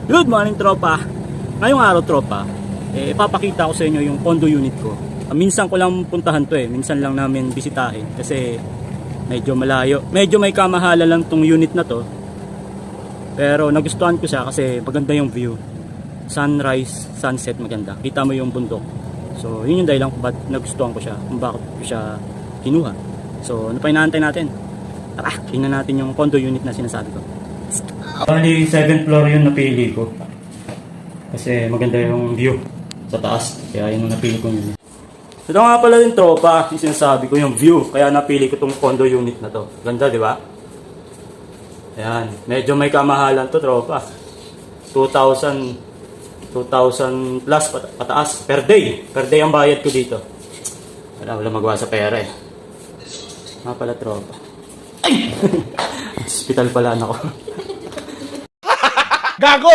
Good morning, tropa. Ngayong araw, tropa, ipapakita ko sa inyo yung condo unit ko. Minsan ko lang puntahan to minsan lang namin bisitahin kasi medyo malayo. Medyo may kamahala lang tong unit na to. Pero nagustuhan ko siya kasi maganda yung view. Sunrise, sunset, maganda. Kita mo yung bundok. So, yun yung dahilan kung ba't nagustuhan ko siya, kung bakit ko siya kinuha. So, ano pa inaantay natin? Tara, tingnan natin yung condo unit na sinasabi ko. Bali, 7th floor yung napili ko. Kasi maganda yung view sa taas. Kaya yun yung napili ko yun. Ito nga pala yung tropa, yung sinasabi ko yung view. Kaya napili ko tong condo unit na to. Ganda, di ba? Ayan. Medyo may kamahalan to, tropa. 2,000 plus pataas. Per day. Per day ang bayad ko dito. Wala magawa sa pera Nga pala, tropa. Ay! Hospital pala ako. Gago!